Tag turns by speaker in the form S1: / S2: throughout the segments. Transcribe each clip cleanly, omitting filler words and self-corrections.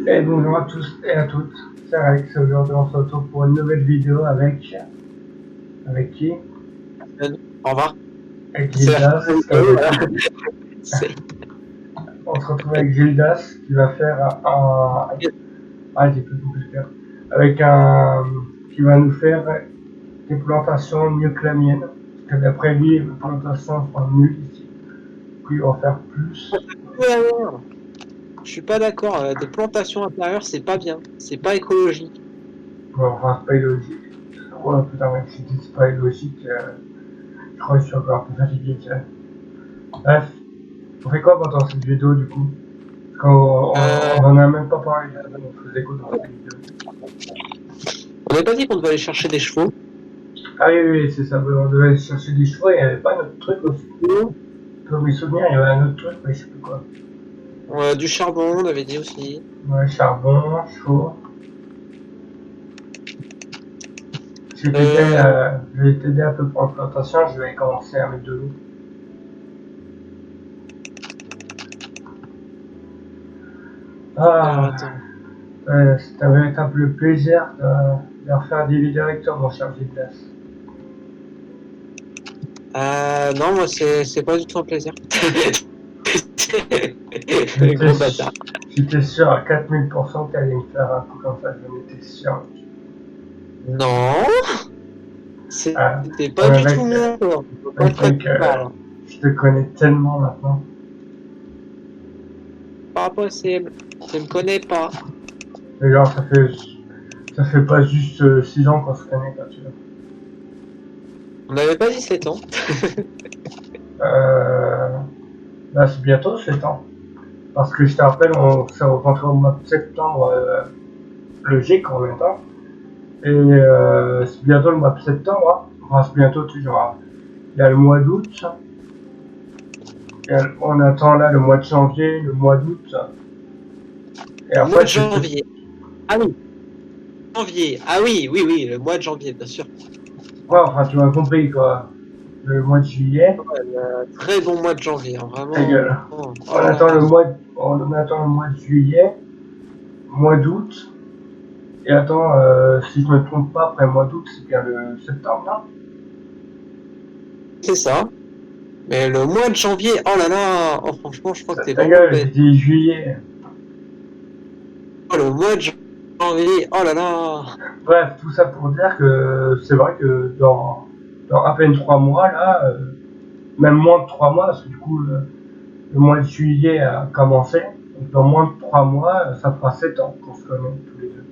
S1: Et bonjour à tous et à toutes, c'est Alex, aujourd'hui on se retrouve pour une nouvelle vidéo avec qui?
S2: Au revoir.
S1: Avec
S2: C'est la fin
S1: Gildas,
S2: de
S1: comme
S2: vidéo, là.
S1: d'habitude. On se retrouve avec Gildas qui va faire j'ai plus beaucoup de faire. Qui va nous faire des plantations mieux que la mienne. Parce que d'après lui, les plantations sont nulles ici. Puis il va en faire plus.
S2: Je suis pas d'accord. Des plantations intérieures, c'est pas bien. C'est pas écologique.
S1: Bon, enfin, c'est pas illogique. Oh putain, même si c'est pas illogique, je crois que je suis encore un peu fatigué, tiens. Bref, on fait quoi pendant cette vidéo du coup? On en a même pas parlé, on faisait quoi dans cette vidéo?
S2: On n'avait pas dit qu'on devait aller chercher des chevaux.
S1: Ah oui, c'est ça, on devait aller chercher des chevaux, il n'y avait pas un autre truc aussi. Pour mes souvenirs, il y avait un autre truc, mais je sais plus quoi.
S2: Du charbon, on avait dit aussi.
S1: Ouais, charbon, chevaux. Je vais t'aider un peu pour la plantation, je vais commencer à mettre de l'eau.
S2: Alors
S1: Ah,
S2: attends.
S1: c'est un véritable plaisir de refaire des vidéos avec toi, mon cher Gildas.
S2: Non, moi c'est pas du tout un plaisir.
S1: J'étais
S2: Gros bâtard.
S1: j'étais sûr à 4000% que t'allais me faire un coup comme ça, j'en étais sûr.
S2: Non,
S1: Ah,
S2: c'était pas du tout mon genre. Faut pas que
S1: mec,
S2: tu parles.
S1: je te connais tellement maintenant.
S2: Pas possible. Tu me connais pas.
S1: Et genre, ça fait pas juste 6 ans qu'on se connaît, quoi, tu vois.
S2: On n'avait pas 17 ans.
S1: Là, c'est bientôt 7 ans. Parce que je te rappelle, on s'est rencontrés au mois de septembre, le GIC en même temps. Et c'est bientôt le mois de septembre, hein. Enfin, c'est bientôt toujours. Hein. Il y a le mois d'août. On attend là le mois de janvier, le mois d'août. Et
S2: Le mois
S1: après,
S2: de janvier. Ah oui. Janvier. Ah oui, oui, oui, le mois de janvier, bien sûr.
S1: Ouais, enfin, tu m'as compris, quoi. Le mois de juillet.
S2: Très bon mois de janvier, hein, vraiment.
S1: Ta gueule.
S2: Oh
S1: On
S2: là
S1: attend
S2: là.
S1: on attend le mois de juillet, mois d'août. Et attends, si je me trompe pas, après le mois d'août, c'est bien le septembre, non?
S2: C'est ça. Mais le mois de janvier, oh là là. Oh, franchement, je crois que t'es
S1: Ta
S2: vraiment
S1: gueule, j'ai
S2: bête.
S1: dit juillet.
S2: Oh, le mois de janvier, oh là là.
S1: Bref, tout ça pour dire que c'est vrai que dans à peine 3 mois, là, même moins de 3 mois, parce que du coup, le mois de juillet a commencé. Donc dans moins de 3 mois, ça fera 7 ans qu'on se connaît tous les deux.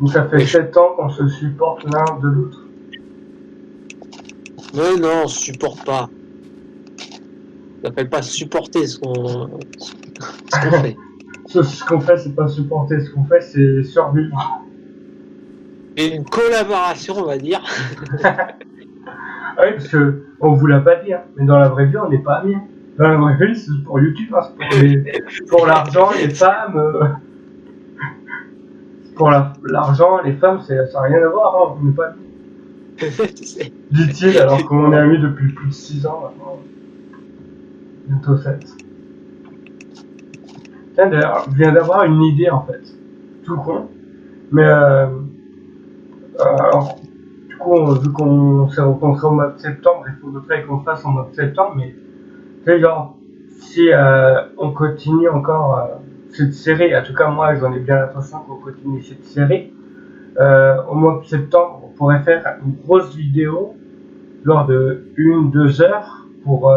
S1: Donc ça fait
S2: Oui.
S1: 7 ans qu'on se supporte l'un de l'autre.
S2: Mais non, on supporte pas. Ça s'appelle pas supporter ce qu'on fait.
S1: Ce qu'on fait, c'est pas supporter, ce qu'on fait, c'est survivre.
S2: Une collaboration, on va dire.
S1: Oui, parce que on vous l'a pas dit, hein, mais dans la vraie vie, on n'est pas amis. Dans la vraie vie, c'est pour YouTube, hein, pour l'argent, les femmes, pour l'argent, les femmes, ça n'a rien à voir, hein, on n'est pas amis.
S2: Tu sais.
S1: Dit-il, alors qu'on est amis depuis plus de 6 ans maintenant. Bientôt 7. Tiens, d'ailleurs, je viens d'avoir une idée en fait. Tout con. Mais alors, du coup, vu qu'on s'est rencontrés au mois de septembre, il faudrait qu'on fasse au mois de septembre, mais tu sais, genre, si on continue encore cette série, en tout cas moi j'en ai bien l'intention qu'on continue cette série, au mois de septembre on pourrait faire une grosse vidéo lors de 1-2 heures pour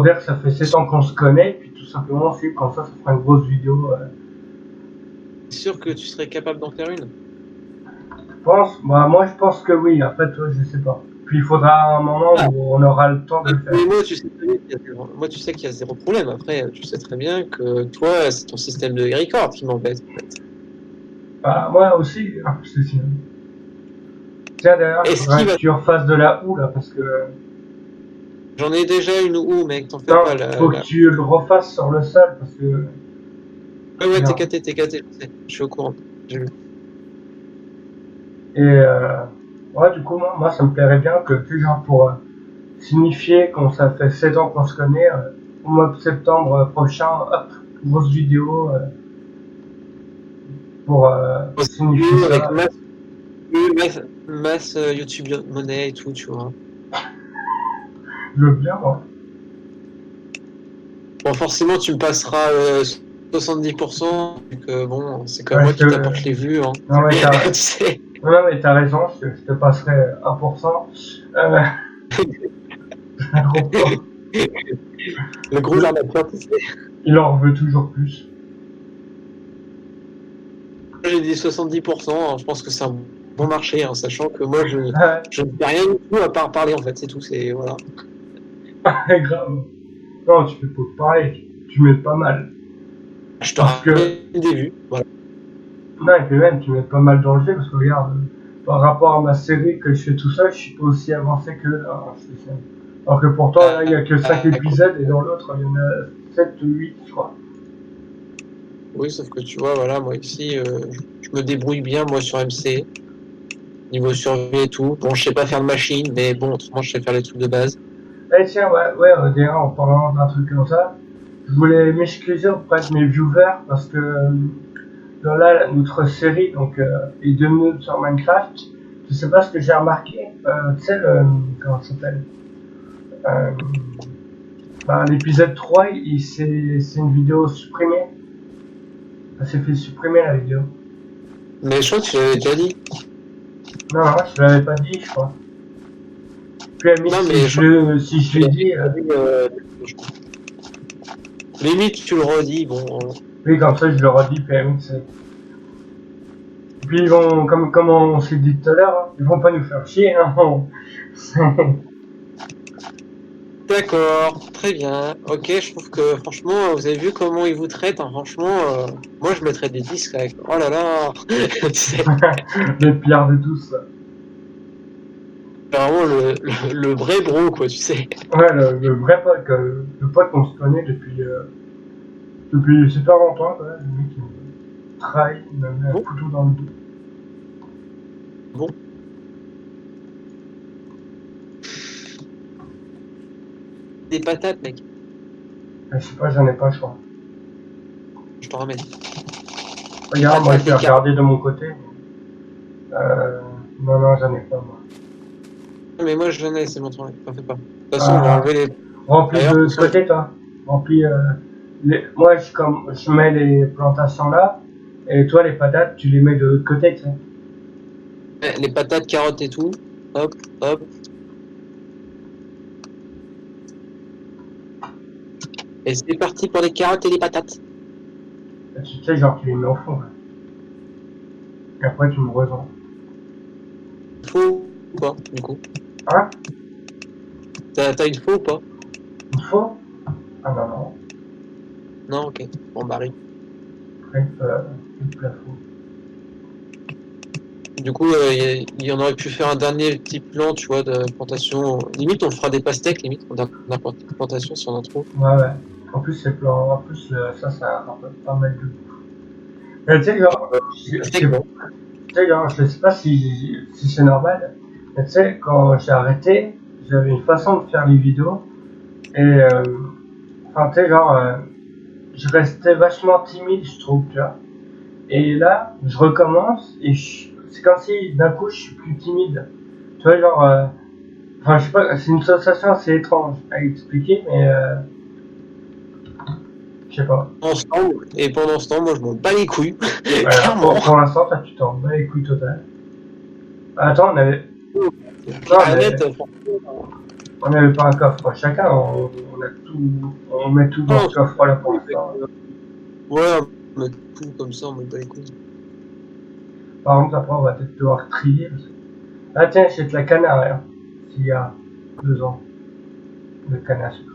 S1: dire que ça fait 7 ans qu'on se connaît, puis tout simplement aussi comme ça fera une grosse vidéo.
S2: C'est sûr que tu serais capable d'en faire une.
S1: Je pense, bah, moi je pense que oui, après toi je sais pas. Puis il faudra un moment où on aura le temps de le faire.
S2: Mais moi, tu sais très bien qu'il y a zéro problème. Après, tu sais très bien que toi, c'est ton système de record qui m'embête. En fait.
S1: Bah, moi aussi, je te dis. Tiens d'ailleurs, il faudrait que tu refasses de la houe là parce que.
S2: J'en ai déjà une houe, mec, t'en fais
S1: Non,
S2: pas.
S1: faut que tu le refasses sur le sol parce que.
S2: Ouais, t'es caté, je suis au courant.
S1: Et ouais, du coup, moi ça me plairait bien que, tu genre, pour signifier qu'on ça fait 7 ans qu'on se connaît, au mois de septembre prochain, hop, grosse vidéo pour signifier
S2: Avec
S1: ça.
S2: masse YouTube monnaie et tout, tu vois.
S1: Je veux bien, moi.
S2: Bon, forcément, tu me passeras 70%, vu que bon, c'est comme
S1: Ouais,
S2: moi qui t'apporte les vues, hein.
S1: Non, ouais,
S2: Tu sais,
S1: non, mais t'as raison, je te passerai 1%. Un gros plan.
S2: le gros arnaqueur, tu sais.
S1: Il en veut toujours plus.
S2: J'ai dit 70%, hein, je pense que c'est un bon marché, hein, sachant que moi,
S1: Ouais,
S2: je ne fais rien du tout à part parler, en fait, c'est tout, c'est, voilà.
S1: grave. Non, tu peux pas parler, tu m'aides pas mal.
S2: Je te
S1: Parce que,
S2: ramène des vues, voilà.
S1: non, et puis même, tu m'aides pas mal dans le jeu, parce que regarde, par rapport à ma série que je fais tout seul, je suis pas aussi avancé que là. Hein, c'est ça. Alors que pourtant, là, il y a que 5 épisodes, et dans l'autre, il y en a 7 ou 8, je crois.
S2: Oui, sauf que tu vois, voilà, moi ici, je me débrouille bien, moi, sur MC, niveau survie et tout. Bon, je sais pas faire de machine, mais bon, autrement, je sais faire les trucs de base.
S1: Eh tiens, ouais, d'ailleurs, en parlant d'un truc comme ça, je voulais m'excuser auprès de mes viewers, parce que dans là, notre série, donc, les 2 minutes sur Minecraft, je sais pas ce que j'ai remarqué, tu sais, comment ça s'appelle euh, l'épisode 3, c'est une vidéo supprimée. Ça s'est fait supprimer la vidéo.
S2: Mais je crois que tu l'avais déjà dit.
S1: Non, non, je l'avais pas dit, je crois. Puis à la limite,
S2: Non, mais
S1: si je
S2: tu
S1: l'ai
S2: l'avais
S1: dit,
S2: déjà dit, je crois. Limite, tu le redis, bon.
S1: oui, comme ça, je le redis, puis à la limite, c'est. Puis ils vont, comme on s'est dit tout à l'heure, hein, ils vont pas nous faire chier, hein.
S2: D'accord, très bien. Ok, je trouve que franchement, vous avez vu comment ils vous traitent, hein, franchement, moi je mettrais des disques avec. Oh là là, c'est
S1: Les pires de tous.
S2: vraiment le vrai bro, quoi, tu sais.
S1: Ouais, le vrai pote, le pote qu'on se connaît depuis super longtemps, quoi. Le mec qui me trahit, il me met un
S2: Bon,
S1: couteau dans le dos.
S2: bon. Des patates, mec.
S1: Je sais pas, j'en ai pas, je crois.
S2: Je t'en ramène.
S1: Regarde, moi
S2: Patates,
S1: j'ai
S2: des cartes.
S1: regardé de mon côté. Euh, non, j'en ai pas, moi.
S2: Mais moi j'en ai, c'est mon travail, t'en fais pas. De toute façon, on va
S1: Ah,
S2: enlever les.
S1: remplis de
S2: D'ailleurs, de toute
S1: l'autre
S2: façon,
S1: côté, toi. Remplis. Moi, je mets les plantations là, et toi, les patates, tu les mets de l'autre côté, tu sais.
S2: les patates, carottes et tout. Hop, hop. Et c'est parti pour les carottes et les patates.
S1: Tu sais, genre, tu les mets au fond, là. Et après, tu me revends.
S2: Faux ou pas, du coup?
S1: Hein?
S2: T'as une faux ou pas?
S1: Une faux? Ah non.
S2: Non, ok. Bon, bah, arrive.
S1: Après, le plafond.
S2: Du coup, il y en aurait pu faire un dernier petit plan, tu vois, de plantation. Limite, on fera des pastèques, limite, en dernière plantation, si on en trouve.
S1: Ouais. En plus, c'est plan. En plus, ça rapporte pas mal de bouffe. Mais tu sais, genre,
S2: Pastèques, bon.
S1: je sais pas si c'est normal. Mais tu sais, quand j'ai arrêté, j'avais une façon de faire les vidéos. Et, enfin, tu sais, genre, je restais vachement timide, je trouve, tu vois. Et là, je recommence et c'est comme si d'un coup je suis plus timide. Tu vois, genre, enfin, je sais pas, c'est une sensation assez étrange à expliquer, mais je sais pas.
S2: Et pendant ce temps, moi, je m'en bats les couilles,
S1: Voilà,
S2: clairement.
S1: pour l'instant, toi, tu t'en bats les couilles total. Attends, non,
S2: Planète,
S1: on avait pas un coffre chacun, on a tout, on met tout dans
S2: franchement,
S1: ce coffre là pour l'instant.
S2: ouais, on met tout comme ça, on met pas les couilles.
S1: Par contre, après, on va peut-être devoir trier. Ah, tiens, c'est de la canne à rien. S'il y a 2 ans de canne à sucre.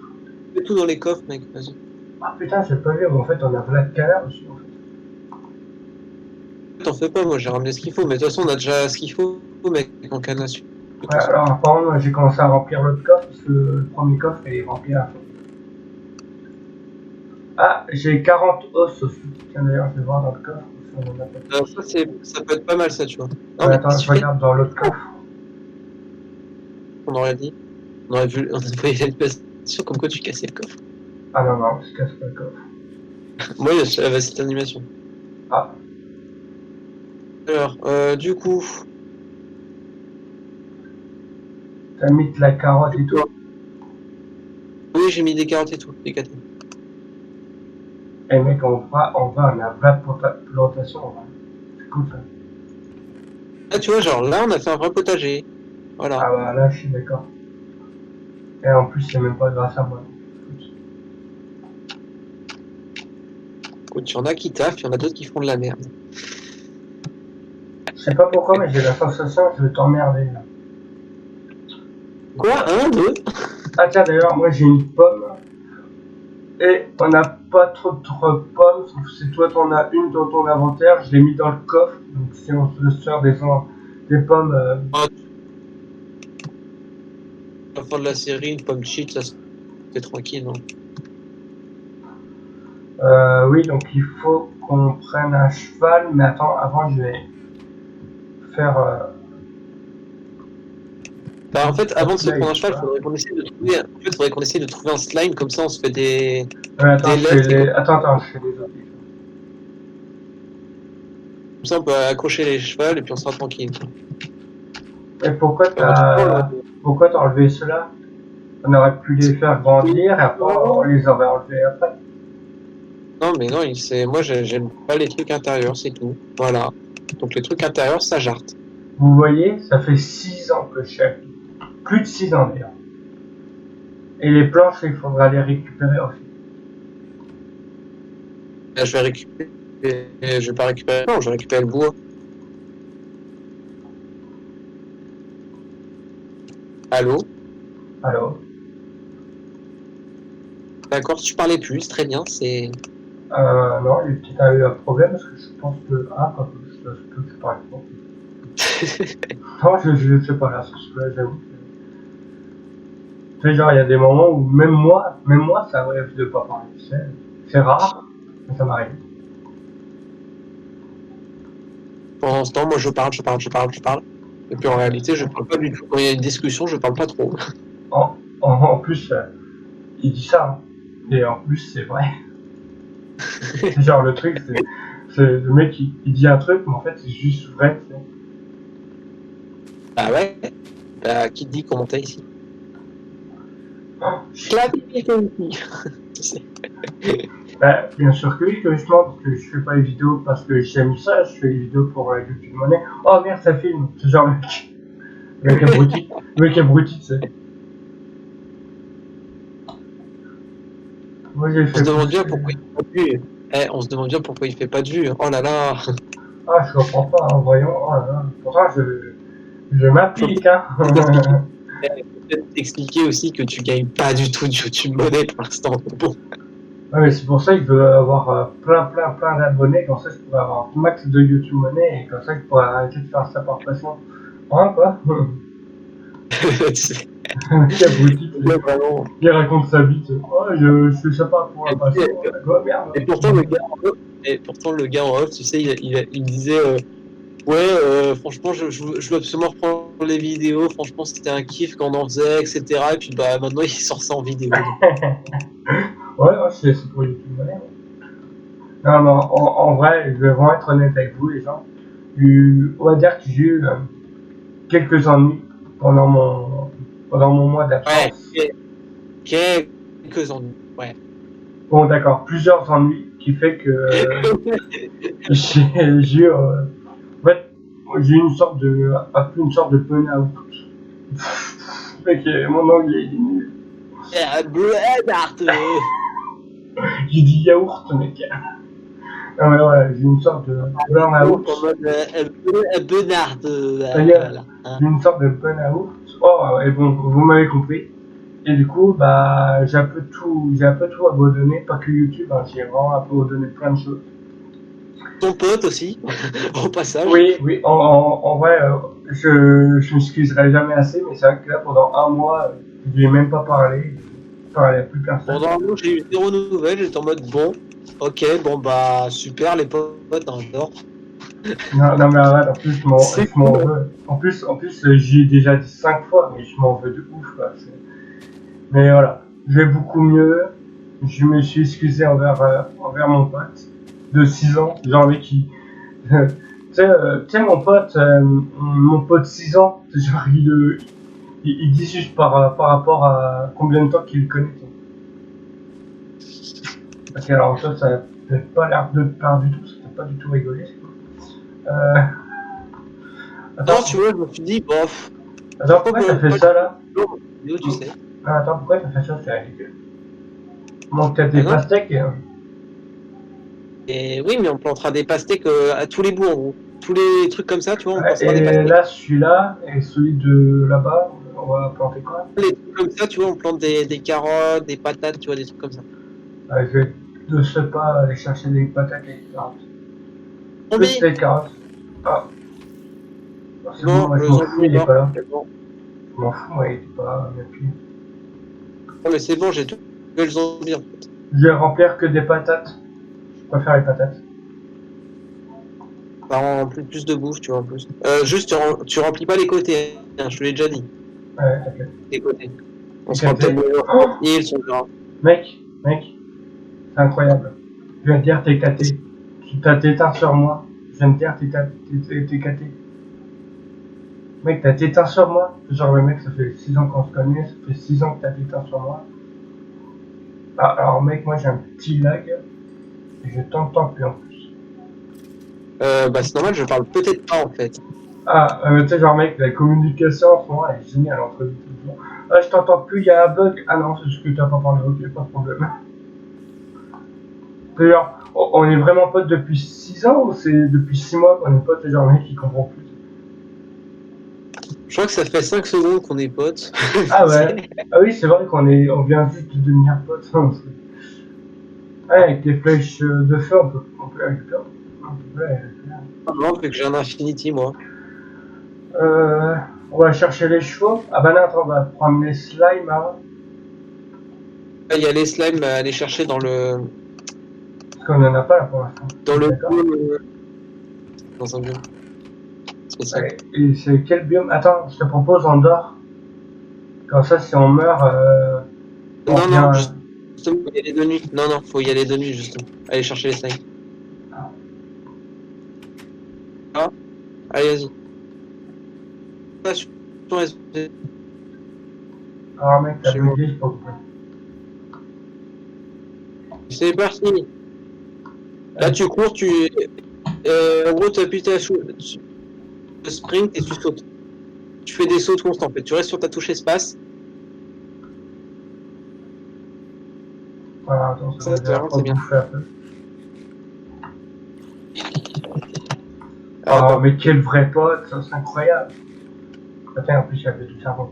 S2: Mets tout dans les coffres, mec, vas-y.
S1: Ah putain, j'ai pas vu, mais en fait, on a plein de canards aussi. En fait.
S2: T'en fais pas, moi, j'ai ramené ce qu'il faut, mais de toute façon, on a déjà ce qu'il faut, mec, en canne à sucre.
S1: Ouais, alors apparemment, j'ai commencé à remplir l'autre coffre parce que le premier coffre est rempli à la fin. Ah, j'ai 40 os aussi. Tiens, d'ailleurs, je vais voir dans le coffre. Si on en a pas.
S2: Ça peut être pas mal, ça, tu vois. Non,
S1: Ouais,
S2: mais
S1: attends,
S2: qu'est-ce que
S1: je
S2: tu fais?
S1: regarde dans l'autre coffre.
S2: On aurait dit. On aurait vu, on voyait l'animation comme quoi tu cassais le coffre.
S1: Ah non, non, je casse pas le coffre.
S2: Moi, cette animation.
S1: Ah,
S2: Alors, du coup,
S1: t'as mis de la carotte et tout.
S2: oui, j'ai mis des carottes et tout, des carottes.
S1: Eh mec, on va la vraie plantation, on va. C'est cool ça.
S2: Ah, tu vois, genre là, on a fait un vrai potager. Voilà.
S1: Ah bah là, je suis d'accord. Et en plus, c'est même pas grâce à moi.
S2: Écoute, il y en a qui taffent, il y en a d'autres qui font de la merde.
S1: Je sais pas pourquoi, mais j'ai la sensation que je vais t'emmerder là.
S2: Quoi? Un, deux?
S1: Ah tiens, d'ailleurs, moi j'ai une pomme. Et on n'a pas trop de pommes, sauf si toi t'en as une dans ton inventaire, je l'ai mis dans le coffre. Donc si on se sort des pommes.
S2: Ah, à la fin de la série, une pomme cheat, ça c'était tranquille, non?
S1: Oui, donc il faut qu'on prenne un cheval, mais attends, avant je vais faire.
S2: Bah, en fait, avant de se prendre un cheval,
S1: Cheval.
S2: faudrait qu'on essaie de trouver un slime, comme ça on se fait
S1: Attends,
S2: des
S1: je fais
S2: lettres, et
S1: les. Attends, je fais les autres.
S2: comme ça on peut accrocher les chevals, et puis on sera tranquille.
S1: Et
S2: Alors,
S1: pourquoi t'as enlevé ceux-là? On aurait pu les faire grandir et après on les aurait enlevés après.
S2: non, mais non, moi j'aime pas les trucs intérieurs, c'est tout. Voilà. Donc les trucs intérieurs, ça jarte.
S1: Vous voyez, ça fait 6 ans que je suis actif. Plus de 6 ans d'ailleurs. Et les planches, il faudra les récupérer aussi.
S2: Là, je vais récupérer. Je vais pas récupérer. Non, je vais récupérer le bois. Allô?
S1: Alors,
S2: D'accord, tu parlais plus, c'est très bien, c'est.
S1: non, il y a peut-être eu un problème parce que je pense que. Ah, pas que je peux que par exemple. Non, je sais pas là, là j'avoue. Tu sais, genre, il y a des moments où même moi, ça arrive de pas parler. C'est rare, mais ça m'arrive.
S2: Pendant ce temps, moi je parle. Et puis en réalité, je parle pas du tout. Quand il y a une discussion, je parle pas trop.
S1: En plus, il dit ça, hein. Et en plus, c'est vrai. Genre, le truc, c'est le mec, il dit un truc, mais en fait, c'est juste vrai.
S2: Bah ouais. Bah, qui te dit comment t'es ici?
S1: Oh,
S2: ici.
S1: bah, bien sûr que oui, que justement, parce que je fais pas les vidéos parce que j'aime ça, je fais les vidéos pour la YouTube Money. Oh merde, ça filme. C'est genre le mec abruti. Le mec abruti, tu sais. Moi, j'ai
S2: On
S1: fait
S2: se demande
S1: pousser.
S2: bien pourquoi il fait pas de vue. On se demande bien pourquoi il fait pas de vue. Oh là là.
S1: Ah, je comprends pas, hein, voyons. Oh là là. Pourtant, je
S2: Faut
S1: m'applique, hein.
S2: peut-être expliquer aussi que tu gagnes pas du tout de YouTube Money pour l'instant. Bon.
S1: Ouais, mais c'est pour ça qu'il veut avoir plein d'abonnés. Comme ça, je pourrais avoir un max de YouTube Money et comme ça, je pourrais arrêter de faire ça par passion. Hein, quoi? Le mec abruti, tu sais.
S2: Vraiment.
S1: Il raconte sa vie, tu sais. Oh, je fais ça pas pour la passion. Oh merde.
S2: Et pourtant, le gars en off, tu sais, il disait ouais, franchement, je veux absolument reprendre les vidéos. Franchement, c'était un kiff quand on en faisait, etc. Et puis, bah, maintenant, il sort ça en vidéo.
S1: Ouais, c'est pour YouTube Money. Non, mais en vrai, je vais vraiment être honnête avec vous, les gens. On va dire que j'ai eu quelques ennuis pendant mon mois
S2: Ouais,
S1: d'absence.
S2: quelques ennuis. Ouais.
S1: Bon, d'accord, plusieurs ennuis qui fait que j'ai eu, en fait, j'ai eu un peu une sorte de burn-out. Mec, mon anglais il est nul. J'ai dit yaourt, mec. Non, mais ouais, j'ai eu une sorte de burn-out.
S2: Benard.
S1: D'ailleurs, j'ai eu une sorte de burn-out. Oh, et bon, vous m'avez compris. Et du coup, bah, j'ai un peu tout abandonné, pas que YouTube, hein, j'ai vraiment un peu abandonné plein de choses.
S2: Ton pote aussi, au passage.
S1: Oui, en vrai, je m'excuserai jamais assez, mais c'est vrai que là, pendant un mois, je lui ai même pas parlé, je parlais à plus personne.
S2: Pendant un moment, j'ai eu zéro nouvelle. J'étais en mode bon, ok, bon, bah, super, les potes, hein, j'adore.
S1: Non, mais arrête, en plus,
S2: C'est
S1: je m'en
S2: cool.
S1: veux. En plus, j'y ai déjà dit 5 fois, mais je m'en veux de ouf, quoi. Mais voilà, je vais beaucoup mieux. je me suis excusé envers mon pote de 6 ans, genre mec qui... tu sais, mon pote 6 ans, genre il dit juste par rapport à combien de temps qu'il le connaît. Ok, alors toi, ça n'a peut-être pas l'air de te plaire du tout, ça t'a pas du tout rigolé. Euh...
S2: Non,
S1: Attends,
S2: tu vois, je me suis dit, bof.
S1: attends, pourquoi t'as fait ça là?
S2: Tu sais.
S1: Ah, attends, pourquoi t'as fait ça? C'est ridicule. Manque t'as des
S2: Ah non.
S1: pastèques
S2: Et oui, mais on plantera des pastèques à tous les bouts, en gros. Tous les trucs comme ça, tu vois, on plantera des
S1: et
S2: pastèques.
S1: là, celui-là, et celui de là-bas, on va planter quoi?
S2: Les trucs comme ça, tu vois, on plante des carottes, des patates, tu vois, des trucs comme ça.
S1: Je vais de ce pas aller chercher des patates et des carottes. Plus
S2: Zombie.
S1: des carottes. Ah, c'est bon,
S2: Bon,
S1: moi je
S2: le
S1: m'en
S2: zombie
S1: fous,
S2: est
S1: il est
S2: mort.
S1: pas là.
S2: C'est bon.
S1: Je m'en fous, moi, il est pas depuis.
S2: Non, mais c'est bon, j'ai tout le zombie, en fait.
S1: Je vais remplir que des patates. Je préfère les patates.
S2: Ça rend plus de bouffe, tu vois, en plus. Juste, tu remplis pas les côtés, hein, je te l'ai déjà dit.
S1: Ouais, t'inquiète.
S2: Les côtés. On
S1: Et
S2: se fera peut-être
S1: oh
S2: ils sont là.
S1: mec, c'est incroyable. Je viens de dire t'es caté. Tu t'as t'éteint sur moi. Je viens de dire t'es caté. Mec, t'as t'éteint sur moi. Genre, le mec, ça fait 6 ans qu'on se connaît. Ça fait 6 ans que t'as t'éteint sur moi. Ah, alors, mec, moi j'ai un petit lag. Et je t'entends plus en plus.
S2: Bah, c'est normal, je parle peut-être pas, en fait.
S1: Ah, tu sais, genre, mec, la communication en ce moment elle est géniale entre nous. Ah, je t'entends plus, il y a un bug. Ah non, c'est ce que t'as pas parlé, ok, pas de problème. D'ailleurs, on est vraiment potes depuis 6 ans ou c'est depuis 6 mois qu'on est potes, c'est genre, mec, qui comprend plus.
S2: Je crois que ça fait 5 secondes qu'on est potes.
S1: Ah ouais. Ah oui, c'est vrai on vient juste de devenir potes. Hein, ouais, avec des flèches de feu, on peut récupérer. On peut récupérer.
S2: Non, vu que j'ai un Infinity, moi.
S1: On va chercher les chevaux. Ah bah non, attends, on va prendre les slimes avant.
S2: Il y a les slimes à aller chercher dans le.
S1: Parce qu'on en a pas là pour l'instant.
S2: Dans le
S1: D'accord.
S2: biome. Dans un biome. Spécial.
S1: Ouais, et c'est quel biome? Attends, je te propose on dort. Comme ça, si on meurt, on
S2: Non,
S1: vient.
S2: non, justement, faut y aller de nuit. Non, non, faut y aller de nuit, justement. Aller chercher les slimes. Ah, allez, vas-y.
S1: Alors mec, t'as
S2: Chez moi.
S1: bugué, je pense.
S2: C'est parti. Là, tu cours, en gros, tu appuies sur le sprint et tu sautes. Tu fais des sauts constants, en fait. Tu restes sur ta touche espace.
S1: Voilà, attends,
S2: Ça,
S1: ça va
S2: c'est bien.
S1: bouffer un peu.
S2: Ah,
S1: Oh, mais quel vrai pote, ça, c'est incroyable. Attends, en plus, il y avait du cerveau.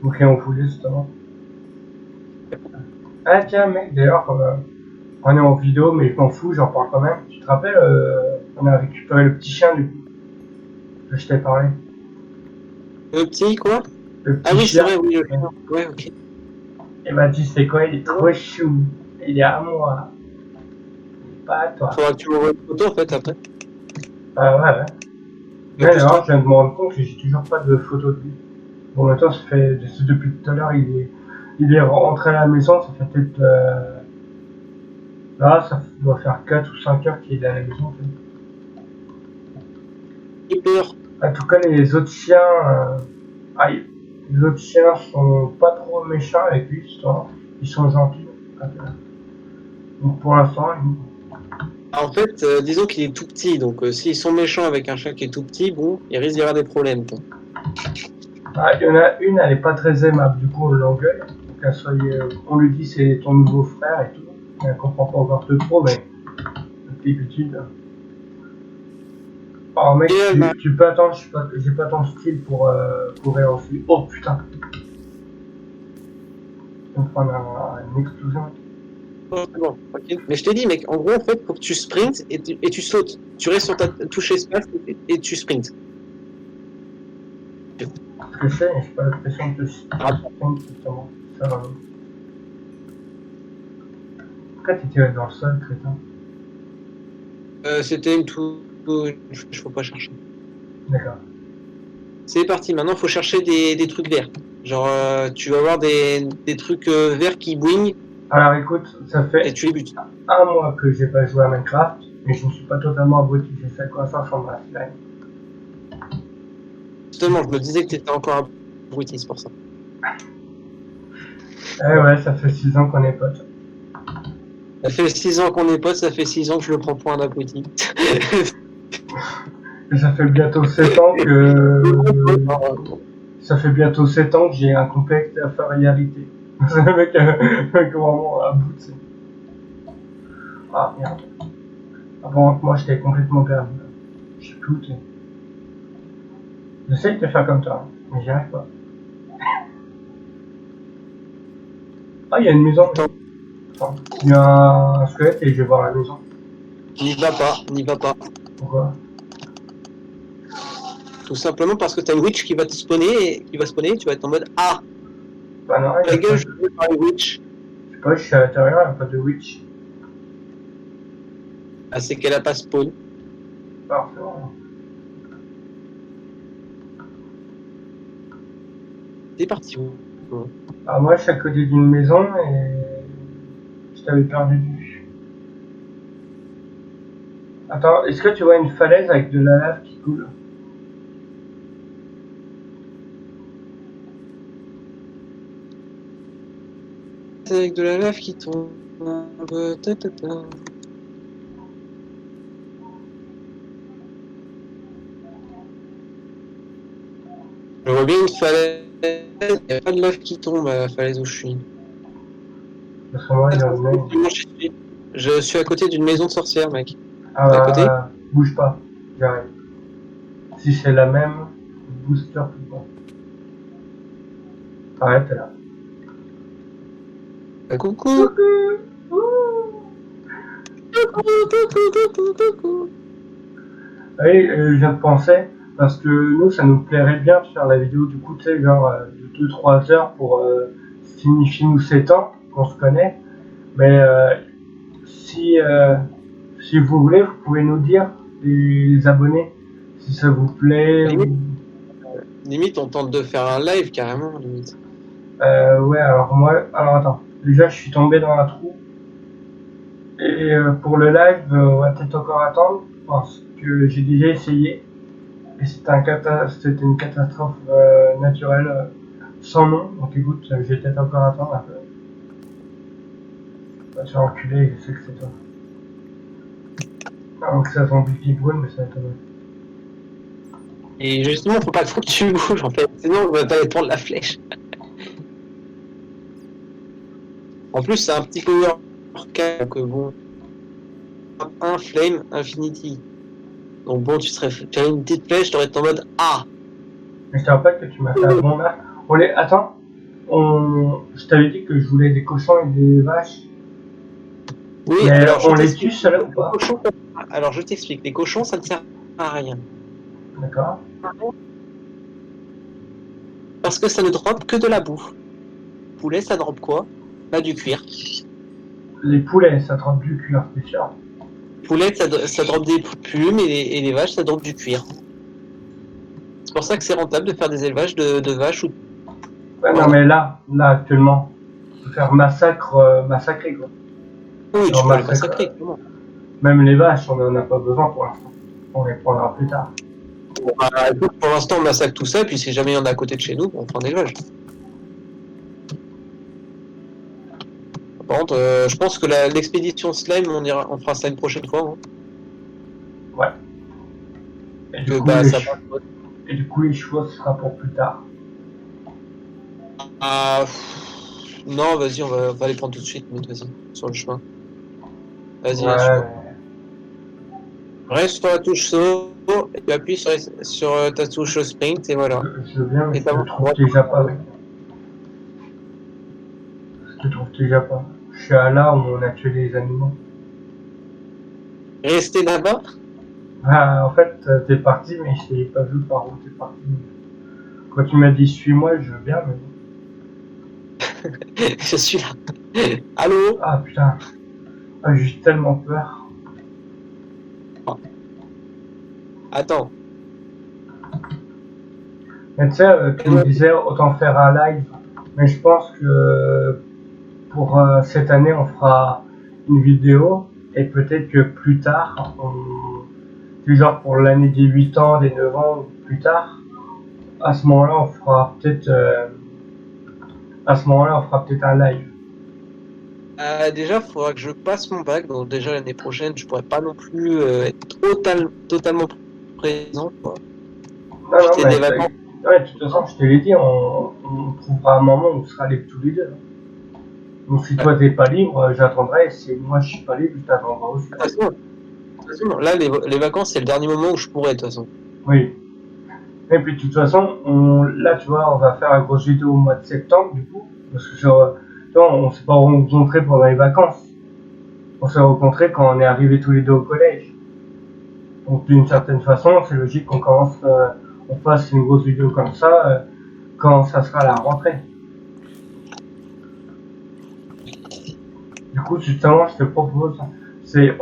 S1: Ok, on fout justement. Ah tiens, mec, d'ailleurs, on est en vidéo, mais je m'en fous, j'en parle quand même. Tu te rappelles, on a récupéré le petit chien du coup, que je t'ai parlé.
S2: le petit, quoi?
S1: Le petit
S2: Ah oui, c'est
S1: chien.
S2: vrai, oui, le chien. Ouais, ok.
S1: Il m'a dit, c'est quoi, il est trop chou. Il est à moi. Il est pas à toi.
S2: Faudra que tu m'envoies une photo, en fait, après.
S1: Ah ouais, ouais.
S2: Mais
S1: Mais
S2: plus
S1: alors,
S2: toi.
S1: je viens de me rendre compte que j'ai toujours pas de photo de lui. Bon, maintenant, ça fait, depuis tout à l'heure, il est rentré à la maison, ça fait peut-être, là, ça doit faire 4 ou 5 heures qu'il est à la maison. En fait.
S2: Hyper.
S1: En tout cas, les autres chiens, aïe, les autres chiens sont pas trop méchants avec lui, justement. Ils sont gentils. Donc pour l'instant,
S2: En fait, disons qu'il est tout petit, donc s'ils sont méchants avec un chien qui est tout petit, bon, il risque d'y avoir des problèmes, quoi.
S1: il y en a une, elle est pas très aimable, du coup on l'engueule. Donc on lui dit c'est ton nouveau frère et tout. Elle comprend pas encore trop, mais d'habitude. Oh mec, tu peux attendre, j'ai pas ton style pour courir aussi. Oh putain! On prend une explosion.
S2: Oh, c'est bon, ok. Mais je t'ai dit, mec, en gros, en fait, faut que tu sprintes et tu sautes. Tu restes sur ta touche espace et tu sprintes.
S1: Ce que je sais, j'ai pas l'impression que je sprint justement. Ça va. Pourquoi t'es tiré dans le sol, crétin?
S2: C'était une tout. Je faut pas chercher.
S1: D'accord.
S2: C'est parti, maintenant, faut chercher des trucs verts. Genre, tu vas avoir des trucs verts qui bouignent.
S1: Alors écoute, ça
S2: et
S1: fait
S2: tu les butes.
S1: un mois que j'ai pas joué à Minecraft, mais je ne suis pas totalement abruti, j'ai fait quoi ça sur ma slime.
S2: Justement, je me disais que t'étais encore abruti, c'est pour ça.
S1: Eh ouais, ça fait 6 ans qu'on est potes.
S2: Ça fait 6 ans qu'on est potes, ça fait 6 ans que je le prends pour un abruti.
S1: Et ça fait bientôt 7 ans que... Ça fait bientôt 7 ans que j'ai un complexe d'infériorité. C'est le mec, vraiment à bout de ça. Ah merde. Avant que moi j'étais complètement perdu. Je sais plus où t'es. J'essaie de te faire comme toi, mais j'y arrive pas. Ah, il y a une maison.
S2: Attends,
S1: Attends. Il y a un squelette et je vais voir la maison.
S2: n'y va pas, n'y va pas.
S1: Pourquoi?
S2: Tout simplement parce que t'as une witch qui va te spawner, et tu vas être en mode ah,
S1: Bah non, il y
S2: la
S1: a pas
S2: gueule,
S1: de...
S2: je veux par une witch.
S1: Je sais pas, je suis à l'intérieur, il n'y a pas de witch.
S2: Ah, c'est qu'elle a pas spawn.
S1: Parfait.
S2: C'est parti où?
S1: Ah, moi je suis à côté d'une maison et... Je t'avais perdu de vue. Attends, est-ce que tu vois une falaise avec de la lave qui coule?
S2: C'est avec de la lave qui tombe. Ta, ta, ta. Je vois bien une falaise, il n'y a pas de lave qui tombe à la falaise où je suis.
S1: Parce que moi, il y en a...
S2: Je suis à côté d'une maison de sorcière, mec.
S1: Ah
S2: T'es à côté?
S1: bah, bouge pas, j'arrive. Si c'est la même, booster tout pas. Arrête là.
S2: Ah, coucou!
S1: Coucou. Ouh.
S2: Coucou.
S1: Oui, je viens de penser, parce que nous, ça nous plairait bien de faire la vidéo du coup, tu sais, genre de 2-3 heures pour signifier nous 7 ans qu'on se connaît. Mais si, si vous voulez, vous pouvez nous dire, les abonnés, si ça vous plaît.
S2: Limite,
S1: Ou...
S2: limite, on tente de faire un live carrément, limite.
S1: Ouais, alors moi, alors attends, déjà je suis tombé dans un trou. Et pour le live, on va peut-être encore attendre, parce que j'ai déjà essayé. Et c'était une catastrophe naturelle sans nom. Donc écoute, je vais peut-être encore attendre un peu. Bah, tu vas enculé, je sais que c'est toi. Donc ça tombe qui brûle, mais ça m'étonne.
S2: Et justement, faut pas trop que tu bouges en fait, sinon on va pas prendre la flèche. En plus, c'est un petit power donc bon. Un flame infinity. Donc bon, tu as une petite flèche, t'aurais été en mode ah!
S1: Mais je te rappelle que tu m'as fait un bon arc. Attends, je t'avais dit que je voulais des cochons et des vaches.
S2: Oui,
S1: Mais
S2: alors je
S1: on les
S2: t'explique.
S1: tue ceux-là ou pas?
S2: Alors je t'explique. Les cochons, ça ne sert à rien.
S1: D'accord.
S2: Parce que ça ne drop que de la bouffe. Poulet, ça drop quoi? Pas du cuir.
S1: Les poulets, ça trempe du cuir, c'est sûr.
S2: Poulet, ça drop des plumes et les vaches, ça drop du cuir. C'est pour ça que c'est rentable de faire des élevages de vaches ou.
S1: Ouais, non,
S2: Voilà.
S1: mais là, actuellement, faut faire massacrer quoi.
S2: Oui,
S1: Genre
S2: tu peux les
S1: massacre.
S2: massacrer, clairement.
S1: Même les vaches, on en a pas besoin pour l'instant. On les prendra plus tard.
S2: Pour l'instant, on massacre tout ça, puis si jamais il y en a à côté de chez nous, on prend des élevage. Par contre, je pense que l'expédition slime, on fera ça une prochaine fois. Hein.
S1: Ouais. Et du,
S2: Que,
S1: coup,
S2: bah,
S1: les
S2: ça
S1: et du coup, les chevaux, ce sera pour plus tard.
S2: Ah, non, vas-y, on va les prendre tout de suite, mais vas-y, sur le chemin. Vas-y,
S1: Ouais,
S2: suis-moi.
S1: mais
S2: Reste sur la touche saut, et puis appuie sur ta touche sprint, et voilà.
S1: je veux bien, mais
S2: Et
S1: je te
S2: t'avances à
S1: trouve
S2: droite.
S1: déjà pas. Je te trouve déjà pas. Je suis à là où on a tué les animaux.
S2: Restez là-bas.
S1: Ah, en fait, t'es parti, mais je t'ai pas vu par où t'es parti. Quand tu m'as dit suis-moi, je veux bien, mais.
S2: Je suis là. Allô?
S1: Ah putain. Ah, j'ai tellement peur.
S2: Attends.
S1: Mais tu sais, tu me disais autant faire un live. Mais je pense que pour cette année, on fera une vidéo et peut-être que plus tard, du genre pour l'année des 8 ans, des 9 ans, ou plus tard, à ce moment-là, on fera peut-être un live.
S2: Déjà, il faudra que je passe mon bac, donc déjà l'année prochaine, je pourrais pas non plus être totalement présent, quoi.
S1: Non, non,
S2: Profiter
S1: mais
S2: des vacances.
S1: ouais, de toute façon, je te l'ai dit, on trouvera un moment où on sera libres tous les deux. Donc si toi t'es pas libre, j'attendrai. Si moi je suis pas libre, je t'attendrai aussi.
S2: De toute façon, là, les vacances, c'est le dernier moment où je pourrais, de toute façon.
S1: Oui. Et puis de toute façon, là tu vois, on va faire la grosse vidéo au mois de septembre du coup. Parce que tu vois, on s'est pas rencontrés pendant les vacances. On s'est rencontrés quand on est arrivés tous les deux au collège. Donc d'une certaine façon, c'est logique qu'on on fasse une grosse vidéo comme ça quand ça sera la rentrée. Du coup, justement, je te propose, vu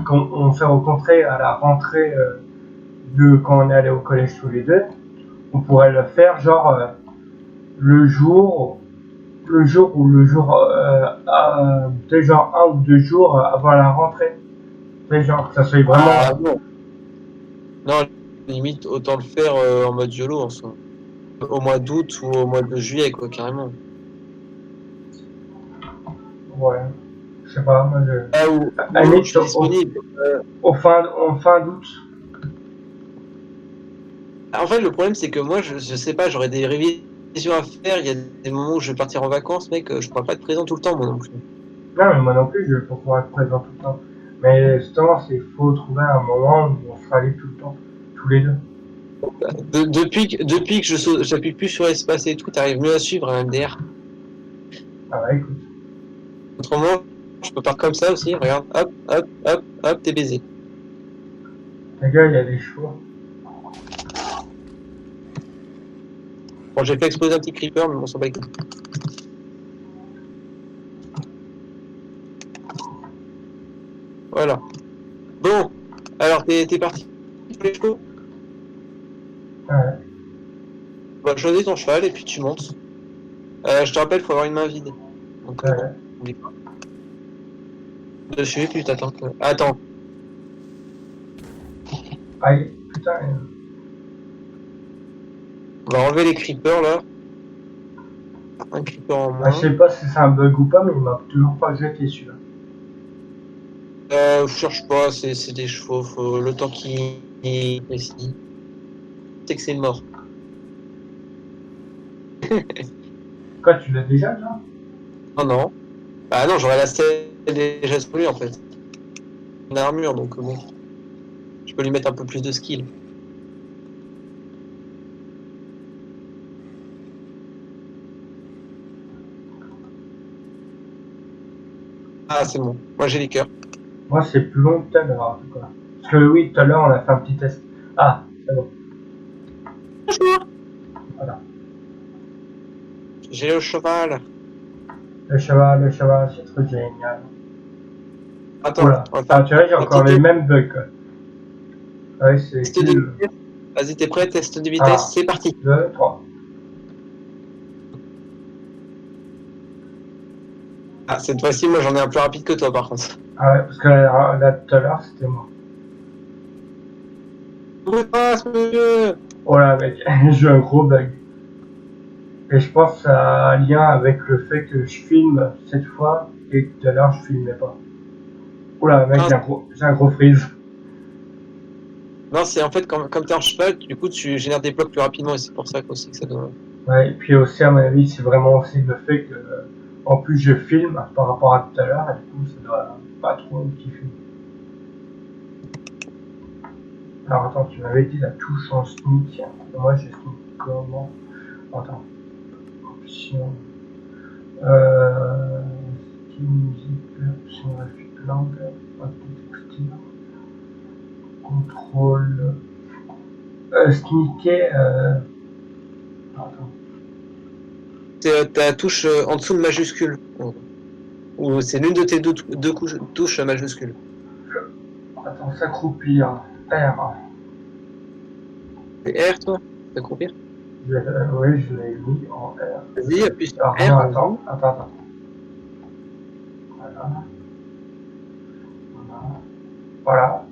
S1: qu'on s'est rencontrés à la rentrée de quand on est allé au collège tous les deux, on pourrait le faire genre le jour, peut-être genre 1 ou 2 jours avant la rentrée. Peut-être genre que ça soit vraiment.
S2: Non. Non, limite, autant le faire en mode YOLO, en soi. Au mois d'août ou au mois de juillet, quoi, carrément.
S1: Ouais. Je sais pas, moi je.
S2: Ah, où je suis disponible.
S1: En fin d'août.
S2: En fait, le problème, c'est que moi, je sais pas, j'aurais des révisions à faire. Il y a des moments où je vais partir en vacances, mec, je pourrais pas être présent tout le temps, moi non plus.
S1: Non, mais moi non plus, je vais pas pouvoir être présent tout le temps. Mais justement, il faut trouver un moment où on sera libre tout le temps, tous les deux.
S2: Depuis que j'appuie plus sur espace et tout, t'arrives mieux à suivre un MDR.
S1: Ah bah écoute.
S2: Autrement, je peux faire comme ça aussi, regarde, hop, hop, hop, hop, t'es baisé.
S1: Les gars, il y a des chevaux.
S2: Bon, j'ai fait exploser un petit creeper, mais on s'en bat les couilles. Voilà. Bon, alors t'es parti pour les chevaux?
S1: Ouais.
S2: Bah, choisis ton cheval et puis tu montes. Je te rappelle, faut avoir une main vide. Donc,
S1: Ouais.
S2: oublie pas. Dessus, et puis t'attends. Attends.
S1: Aïe, putain.
S2: On va enlever les creepers là. Un creeper en
S1: Ah, je
S2: moins.
S1: sais pas si c'est un bug ou pas, mais il m'a toujours pas jeté celui-là.
S2: Je cherche pas, c'est des chevaux, faut le temps qui ici. C'est que c'est mort.
S1: Quoi, tu l'as déjà, toi?
S2: Oh non. Bah non, j'aurais la selle déjà sur lui en fait. Une armure, donc bon. Je peux lui mettre un peu plus de skill. Ah, c'est bon. Moi j'ai les cœurs.
S1: Moi, c'est plus long que tout à l'heure, en tout cas. Parce que oui, tout à l'heure, on a fait un petit test. Ah, c'est bon.
S2: Bonjour.
S1: Voilà.
S2: J'ai le cheval.
S1: Le cheval, c'est trop génial.
S2: Attends,
S1: Oula.
S2: on va
S1: Ah,
S2: faire
S1: tu vois, j'ai
S2: un
S1: encore
S2: petit
S1: les mêmes bugs, quoi. Ouais, c'est
S2: test de
S1: cool.
S2: vitesse. Vas-y, t'es prêt? Test de vitesse,
S1: Ah,
S2: c'est parti.
S1: 2, 3.
S2: Ah, cette fois-ci, moi j'en ai un plus rapide que toi par contre.
S1: Ah ouais, parce que là tout à l'heure, c'était moi.
S2: Où passe, monsieur?
S1: Oh là, mec, j'ai eu un gros bug. Et je pense que ça a un lien avec le fait que je filme cette fois et que tout à l'heure, je filmais pas. Oula, mec,
S2: Ah,
S1: j'ai un gros freeze.
S2: non, c'est en fait comme t'es en cheval, du coup tu génères des blocs plus rapidement et c'est pour ça aussi que ça donne.
S1: Ouais, et puis aussi, à mon avis, c'est vraiment aussi le fait que, en plus, je filme par rapport à tout à l'heure, et du coup, ça doit pas trop kiffer. Alors, attends, tu m'avais dit la touche en sneak. Moi, j'ai sneak comment? Attends. Option. Style musique, option graphique langue, textile, contrôle. Sneaker, attends.
S2: C'est ta touche en dessous de majuscule. Ou c'est l'une de tes deux touches majuscules.
S1: Attends, s'accroupir. R.
S2: C'est R toi? T'accroupir?
S1: Oui, je l'ai mis en R.
S2: Vas-y, appuie sur
S1: Alors,
S2: R,
S1: non,
S2: vas-y.
S1: attends. Voilà. Voilà. Voilà.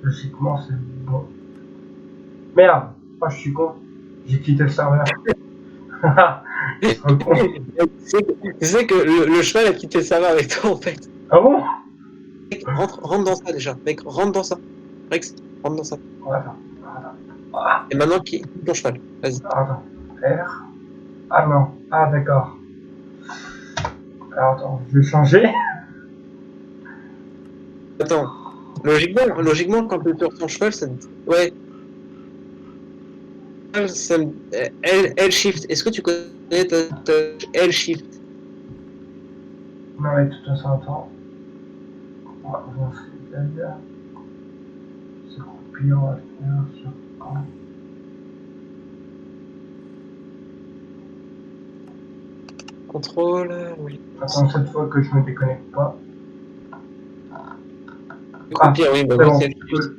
S1: Logiquement, c'est bon. Merde. Oh, je suis con. J'ai quitté le serveur. Je suis con.
S2: Tu sais que le cheval a quitté le serveur avec toi en fait.
S1: Ah bon?
S2: Mec, rentre dans ça déjà. Mec, rentre dans ça. Rex, rentre dans ça.
S1: Voilà. Voilà. Ah,
S2: Et maintenant, quitte ton cheval. Vas-y.
S1: attends. R. Ah non. Ah d'accord. Alors attends, je vais changer.
S2: Attends. Logiquement, quand tu es sur ton cheval, ça. Ouais. Ça, L-shift. Est-ce que tu connais ta L-shift?
S1: Non mais de toute façon, attends. On va avancer derrière. C'est coupé, on va le faire sur un.
S2: Contrôle. Oui.
S1: Attends cette fois que je me déconnecte pas.
S2: Copier, oui, bah
S1: C'est
S2: oui,
S1: bon.
S2: c'est L-shift.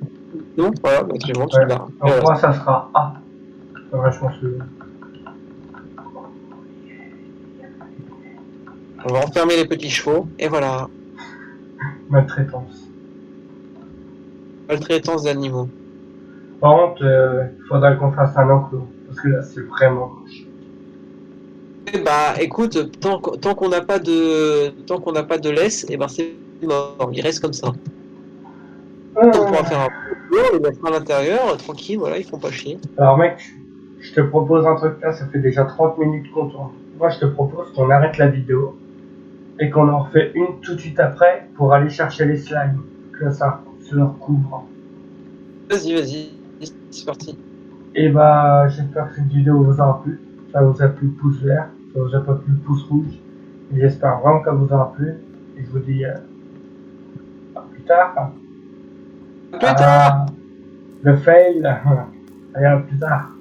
S2: Non, voilà, bah, tu montes,
S1: Ouais.
S2: tu l'as.
S1: Donc moi ça sera A. Ça va, je pense que...
S2: On va enfermer les petits chevaux, et voilà.
S1: Maltraitance.
S2: Maltraitance d'animaux.
S1: Par contre, il faudrait qu'on fasse un enclos. Parce que là, c'est vraiment moche.
S2: Eh bah, écoute, tant qu'on n'a pas de laisse, et ben c'est mort. Il reste comme ça. On pourra faire un peu, on les mettra à l'intérieur, tranquille, voilà, ils font pas chier.
S1: Alors mec, je te propose un truc là, ça fait déjà 30 minutes qu'on tourne. Moi je te propose qu'on arrête la vidéo et qu'on en refait une tout de suite après pour aller chercher les slimes. Que ça se recouvre.
S2: Vas-y, c'est parti.
S1: Et bah j'espère que cette vidéo vous aura plu. Ça vous a plu le pouce vert, ça vous a pas plu le pouce rouge. Et j'espère vraiment qu'elle vous aura plu. Et je vous dis à plus tard.
S2: Plus tard.
S1: Le fail. Allez, à plus tard.